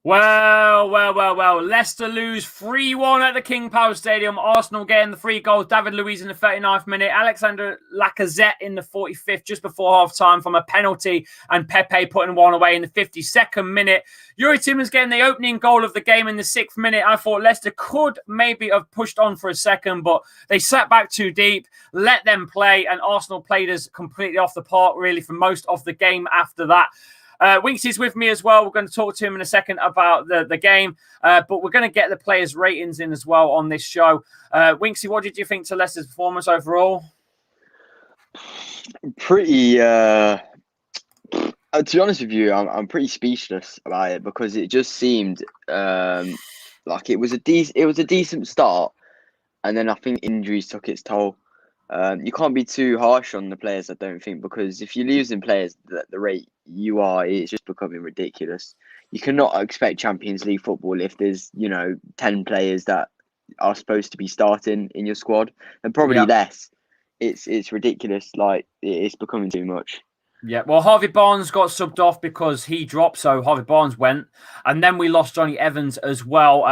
Well. Leicester lose 3-1 at the King Power Stadium. Arsenal getting the 3 goals. David Luiz in the 39th minute. Alexander Lacazette in the 45th, just before half-time from a penalty. And Pepe putting one away in the 52nd minute. Youri Tielemans getting the opening goal of the game in the 6th minute. I thought Leicester could maybe have pushed on for a second, but they sat back too deep, let them play, and Arsenal played us completely off the park, really, for most of the game after that. Winksy's with me as well. We're going to talk to him in a second about the game, but we're going to get the players' ratings in as well on this show. Winksy, what did you think to Leicester's performance overall? Pretty, to be honest with you, I'm pretty speechless about it because it just seemed like it was a decent start, and then I think injuries took its toll. You can't be too harsh on the players, I don't think, because if you're losing players at the rate you are, it's just becoming ridiculous. You cannot expect Champions League football if there's 10 players that are supposed to be starting in your squad, and probably less. It's ridiculous. Like, it's becoming too much. Yeah, well, Harvey Barnes got subbed off because he dropped, so Harvey Barnes went. And then we lost Johnny Evans as well.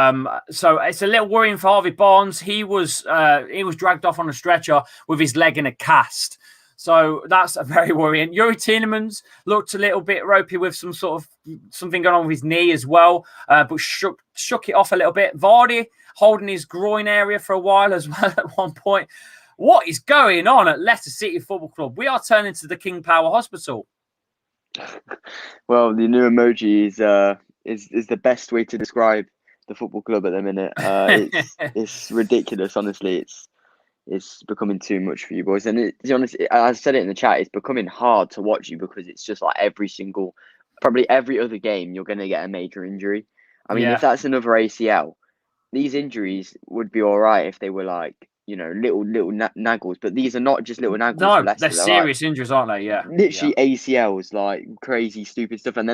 So it's a little worrying for Harvey Barnes. He was dragged off on a stretcher with his leg in a cast. So that's very worrying. Youri Tielemans looked a little bit ropey with something going on with his knee as well, but shook it off a little bit. Vardy holding his groin area for a while as well at one point. What is going on at Leicester City Football Club? We are turning to the King Power Hospital. Well, the new emoji is the best way to describe the football club at the minute. It's ridiculous, honestly. It's becoming too much for you boys. And to be honest, I said it in the chat, it's becoming hard to watch you because it's just like probably every other game, you're going to get a major injury. I mean, if that's another ACL, these injuries would be all right if they were like, little naggles, but these are not just little naggles. No, they're serious injuries, aren't they? Yeah, literally ACLs, like crazy, stupid stuff, and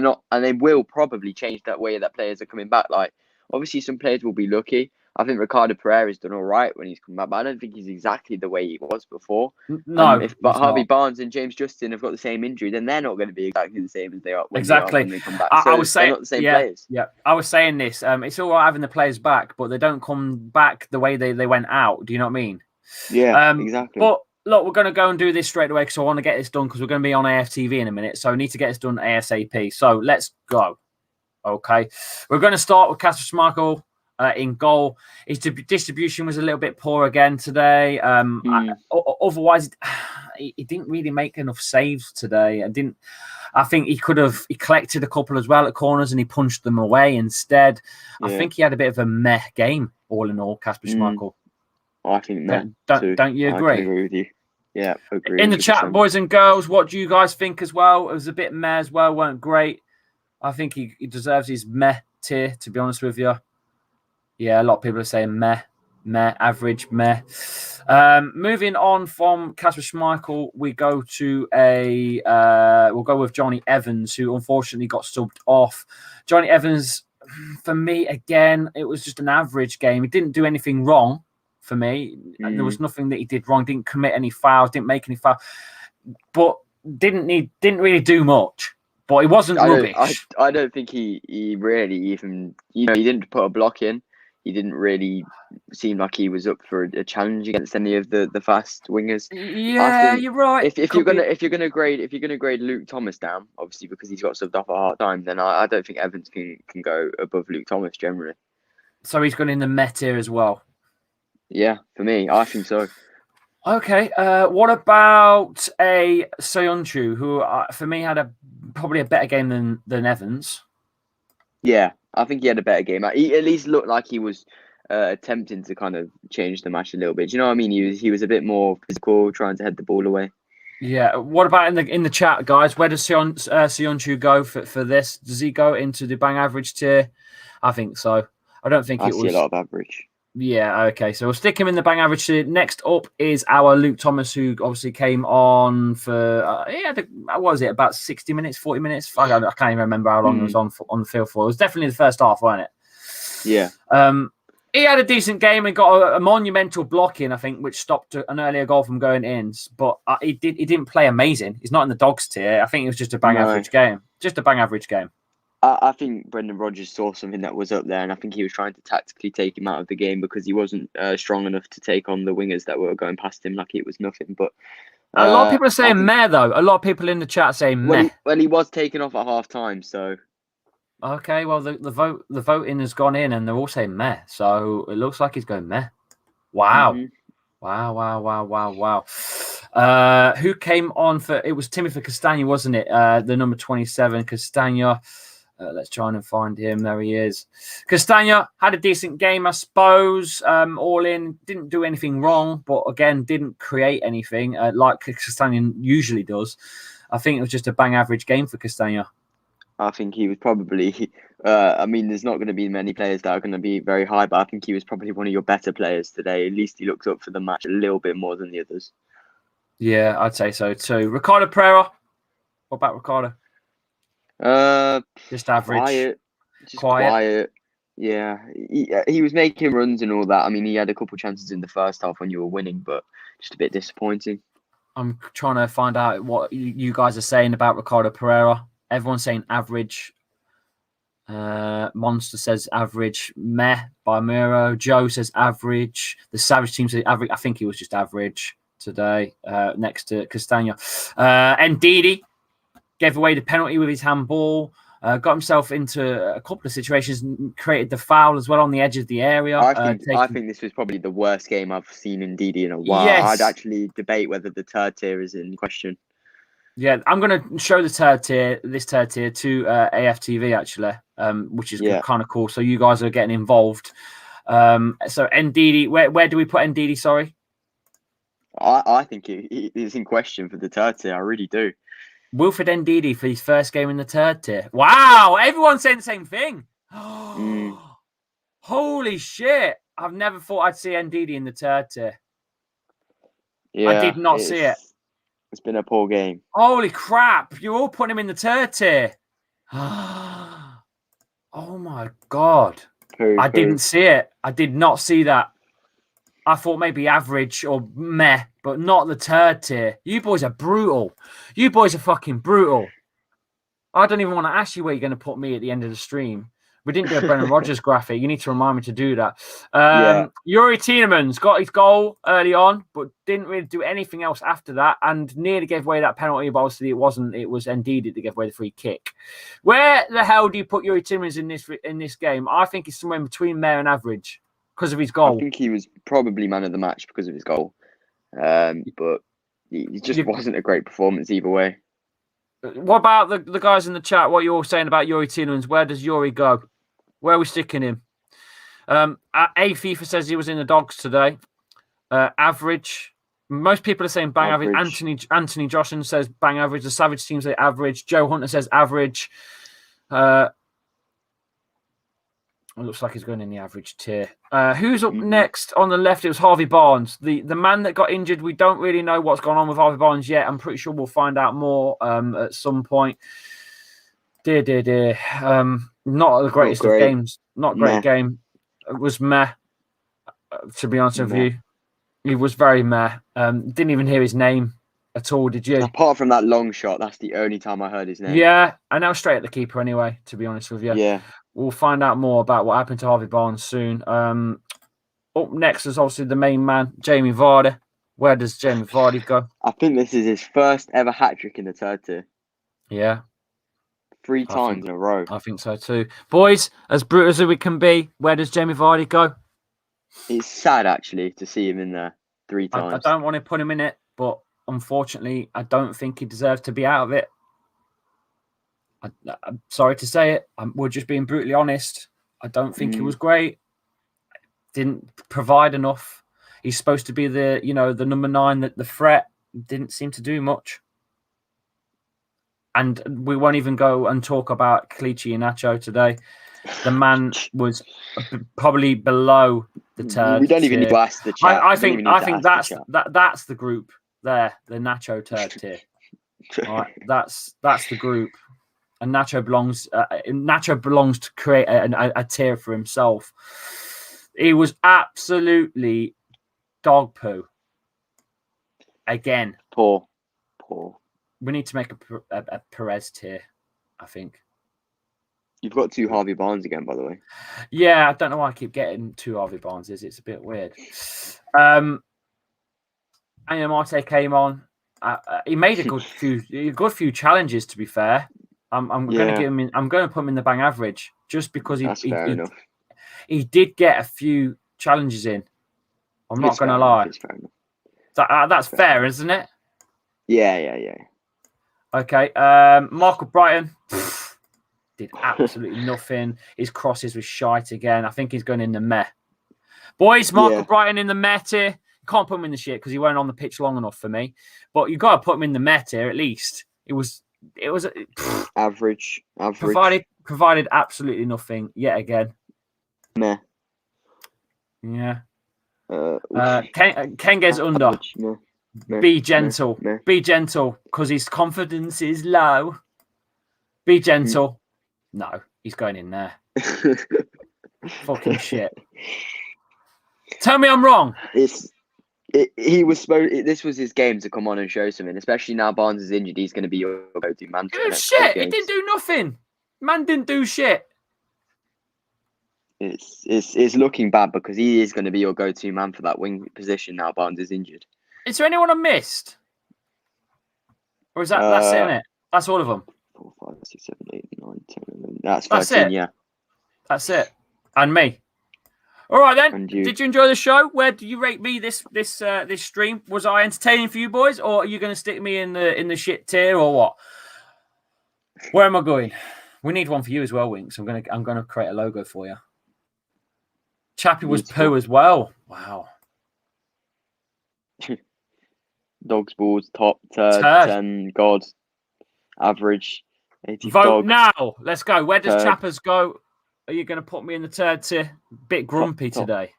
they will probably change that way that players are coming back. Like, obviously, some players will be lucky. I think Ricardo Pereira's done all right when he's come back, but I don't think he's exactly the way he was before. No, but Harvey Barnes and James Justin have got the same injury, then they're not going to be exactly the same as they are when they come back. I was saying, they're not the same players. Yeah, I was saying this. It's all right having the players back, but they don't come back the way they went out. Do you know what I mean? Yeah, exactly. But look, we're going to go and do this straight away because I want to get this done because we're going to be on AFTV in a minute. So we need to get this done ASAP. So let's go. Okay. We're going to start with Kasper Schmeichel in goal. His distribution was a little bit poor again today. Otherwise, he didn't really make enough saves today. I think he collected a couple as well at corners and he punched them away instead. Yeah. I think he had a bit of a meh game, all in all, Kasper Schmeichel. I think don't you agree? I can agree with you. Yeah, agree. In the chat, boys and girls, what do you guys think as well? It was a bit meh as well, weren't great. I think he deserves his meh tier, to be honest with you. Yeah, a lot of people are saying meh, average, meh. Moving on from Kasper Schmeichel, we go to we'll go with Johnny Evans, who unfortunately got subbed off. Johnny Evans, for me, again, it was just an average game. He didn't do anything wrong. For me, and there was nothing that he did wrong. Didn't commit any fouls. Didn't make any fouls. But didn't really do much. But he wasn't rubbish. I don't think he really even. He didn't put a block in. He didn't really seem like he was up for a challenge against any of the fast wingers. Yeah, you're right. If you're gonna grade Luke Thomas down, obviously because he's got subbed off at half time, then I don't think Evans can go above Luke Thomas generally. So he's gone in the meta as well. Yeah, for me, I think so. Okay, what about a Soyuncu, who for me had probably a better game than Evans? Yeah, I think he had a better game. He at least looked like he was attempting to kind of change the match a little bit. Do you know what I mean? He was a bit more physical, trying to head the ball away. Yeah. What about in the chat, guys? Where does Soyuncu go for this? Does he go into the bang average tier? I think so. I don't think I see a lot of average. Yeah, okay. So we'll stick him in the bang average tier. Next up is our Luke Thomas, who obviously came on for, what was it, about 60 minutes, 40 minutes? I can't even remember how long he was on the field for. It was definitely the first half, wasn't it? Yeah. He had a decent game and got a monumental block in, I think, which stopped an earlier goal from going in. But he didn't play amazing. He's not in the dogs tier. I think it was just a bang average game. Just a bang average game. I think Brendan Rodgers saw something that was up there, and I think he was trying to tactically take him out of the game because he wasn't strong enough to take on the wingers that were going past him like it was nothing. But A lot of people are I saying think meh, though. A lot of people in the chat saying meh. he was taken off at half time, so Okay, well the voting has gone in, and they're all saying meh. So it looks like he's going meh. Wow. mhm. Wow. Who came on for it was Timothy Castagna, wasn't it? The number 27, Castagna. Let's try and find him. There he is. Castagna had a decent game, I suppose. All in, didn't do anything wrong, but again, didn't create anything like Castagna usually does. I think it was just a bang average game for Castagna. I think he was probably. I mean, there's not going to be many players that are going to be very high, but I think he was probably one of your better players today. At least he looks up for the match a little bit more than the others. Yeah, I'd say so too. Ricardo Pereira. What about Ricardo? Just average. Quiet. Yeah, he was making runs and all that. I mean, he had a couple chances in the first half when you were winning, but just a bit disappointing. I'm trying to find out what you guys are saying about Ricardo Pereira. Everyone's saying average. Monster says average. Meh by Miro. Joe says average. The Savage team says average. I think he was just average today. Next to Castagna. Ndidi gave away the penalty with his handball. Got himself into a couple of situations, created the foul as well on the edge of the area. I think this was probably the worst game I've seen in Ndidi in a while. Yes. I'd actually debate whether the third tier is in question. Yeah, I'm going to show this third tier to AFTV actually, which is kind of cool. So you guys are getting involved. So Ndidi, where do we put Ndidi? Sorry, I think he is in question for the third tier. I really do. Wilfred Ndidi for his first game in the third tier. Wow, everyone's saying the same thing. Holy shit! I've never thought I'd see Ndidi in the third tier. Yeah, I did not see it. It's been a poor game. Holy crap! You're all putting him in the third tier. Oh my god! I didn't see it. I did not see that. I thought maybe average or meh, but not the third tier. You boys are brutal. You boys are fucking brutal. I don't even want to ask you where you're going to put me at the end of the stream. We didn't do a Brendan Rodgers graphic. You need to remind me to do that. Yuri Tielemans got his goal early on, but didn't really do anything else after that, and nearly gave away that penalty, but obviously it wasn't. It was Ndidi that gave away the free kick. Where the hell do you put Yuri Tielemans in this game? I think he's somewhere in between meh and average because of his goal. I think he was probably man of the match because of his goal, but it just wasn't a great performance either way. What about the guys in the chat? What you're all saying about Yuri Tielemans? Where does Yuri go? Where are we sticking him? FIFA says he was in the dogs today. Average. Most people are saying bang average. Anthony Joshin says bang average. The Savage team say average. Joe Hunter says average. It looks like he's going in the average tier. Who's up next on the left? It was Harvey Barnes. The man that got injured. We don't really know what's gone on with Harvey Barnes yet. I'm pretty sure we'll find out more at some point. Dear. Not the greatest of games. Not great game. It was meh, to be honest with you. He was very meh. Didn't even hear his name at all, did you? Apart from that long shot, that's the only time I heard his name. Yeah, and now straight at the keeper anyway, to be honest with you. Yeah. We'll find out more about what happened to Harvey Barnes soon. Up next is obviously the main man, Jamie Vardy. Where does Jamie Vardy go? I think this is his first ever hat-trick in the third tier. Yeah. 3 times in a row. I think so too. Boys, as brutal as we can be, where does Jamie Vardy go? It's sad, actually, to see him in there 3 times. I don't want to put him in it, but unfortunately, I don't think he deserves to be out of it. I'm sorry to say it. We're just being brutally honest. I don't think he was great. Didn't provide enough. He's supposed to be the number 9, the threat. Didn't seem to do much. And we won't even go and talk about Clichy and Nacho today. The man was probably below the third. We don't even need to ask the chat. I think that's the group there, the Nacho third tier. Right, that's the group, and Nacho belongs to create a tier for himself. He was absolutely dog poo. Again, poor. We need to make a Perez tier, I think. You've got 2 Harvey Barnes again, by the way. Yeah, I don't know why I keep getting 2 Harvey Barneses. It's a bit weird. Angel Marte came on. He made a good few challenges. To be fair, I'm going to give him. I'm going to put him in the bang average just because fair enough. He did get a few challenges in. I'm not going to lie. It's fair enough. That's fair, isn't it? Yeah. Okay. Michael Brighton did absolutely nothing. His crosses were shite again. I think he's going in the meh. Boys, Michael Brighton in the meh tier. Can't put him in the shit because he weren't on the pitch long enough for me. But you got to put him in the meh tier at least. It was average. Provided absolutely nothing yet again. Meh. Yeah. Ken gets under. Be gentle. Be gentle because his confidence is low. Be gentle. No, he's going in there. Fucking shit. Tell me I'm wrong. He was supposed. This was his game to come on and show something. Especially now Barnes is injured, he's going to be your go-to man. Shit! He didn't do nothing. Man didn't do shit. It's looking bad because he is going to be your go-to man for that wing position now. Barnes is injured. Is there anyone I missed? Or is that's it, isn't it? That's all of them. 4, 5, 6, 7, 8, 9, 10, 11. That's 13, it. Yeah. That's it. And me. All right then. And you. Did you enjoy the show? Where do you rate me this stream? Was I entertaining for you boys, or are you going to stick me in the shit tier, or what? Where am I going? We need one for you as well, Winks. I'm gonna create a logo for you. Chappy was poo as well. Wow. Dogs, balls, top, turd, 10, God, average, 80. Vote dog, now. Let's go. Where does turd. Chappers go? Are you going to put me in the turd tier? Bit grumpy top. today.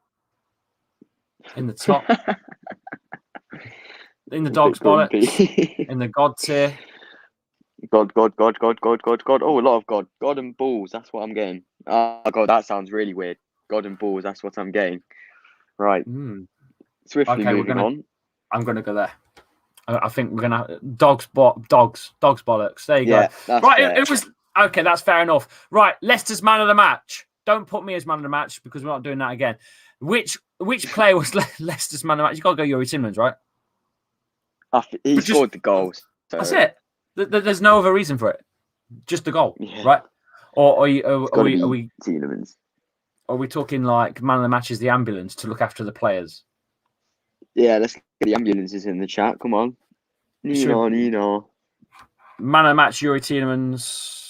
In the top. In the dog's bollocks. In the God tier. God. Oh, a lot of God. God and balls. That's what I'm getting. Oh, God, that sounds really weird. God and balls. That's what I'm getting. Right. Swiftly moving on. I'm going to go there. I think we're going to... Dogs bollocks. There you go. Right, fair. it was... Okay, that's fair enough. Right, Leicester's man of the match. Don't put me as man of the match because we're not doing that again. Which player was Leicester's man of the match? You got to go Youri Tielemans, right? He scored the goals. So. That's it. There's no other reason for it. Just the goal, right? Or are we Tielemans? Are we talking like man of the match is the ambulance to look after the players? Yeah, let's get the ambulances in the chat. Come on. Nino. Man of the match, Youri Tielemans.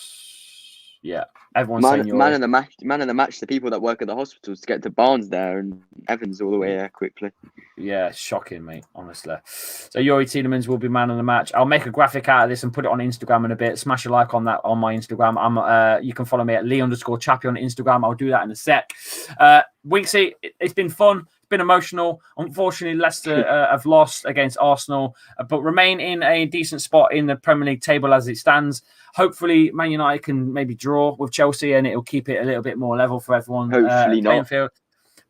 Yeah, everyone's saying Youri. Man of the match, the people that work at the hospitals to get to Barnes there and Evans all the way there quickly. Yeah, shocking, mate, honestly. So Youri Tielemans will be man of the match. I'll make a graphic out of this and put it on Instagram in a bit. Smash a like on that on my Instagram. You can follow me at Lee_Chappy on Instagram. I'll do that in a sec. Winksy, it's been fun. It's been emotional. Unfortunately, Leicester have lost against Arsenal, but remain in a decent spot in the Premier League table as it stands. Hopefully, Man United can maybe draw with Chelsea and it'll keep it a little bit more level for everyone. Hopefully not. Field.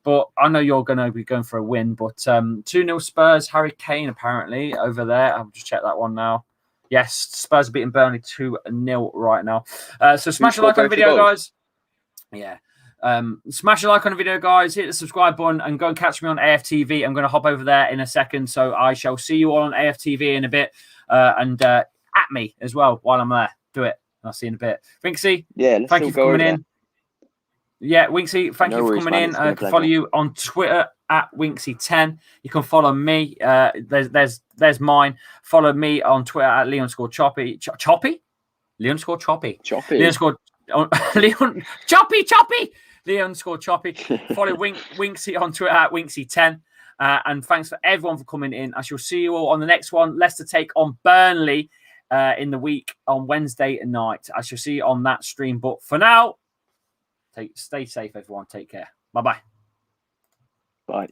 But I know you're going to be going for a win. But 2-0 Spurs, Harry Kane apparently over there. I'll just check that one now. Yes, Spurs are beating Burnley 2-0 right now. So smash a like on the video, guys. Yeah. Smash a like on the video, guys. Hit the subscribe button and go and catch me on AFTV. I'm going to hop over there in a second. So I shall see you all on AFTV in a bit. And at me as well while I'm there. Do it. I'll see you in a bit. Winksy, thank you for coming in. Yeah, Winksy, thank you for coming in. I can follow you on Twitter at Winksy10. You can follow me. There's mine. Follow me on Twitter at Leon_Choppy. Choppy? Leon_Choppy. Choppy. Leon_Choppy. Follow Winksy on Twitter at Winksy10. And thanks for everyone for coming in. I shall see you all on the next one. Leicester take on Burnley in the week on Wednesday night. I shall see you on that stream. But for now, stay safe, everyone. Take care. Bye-bye. Bye.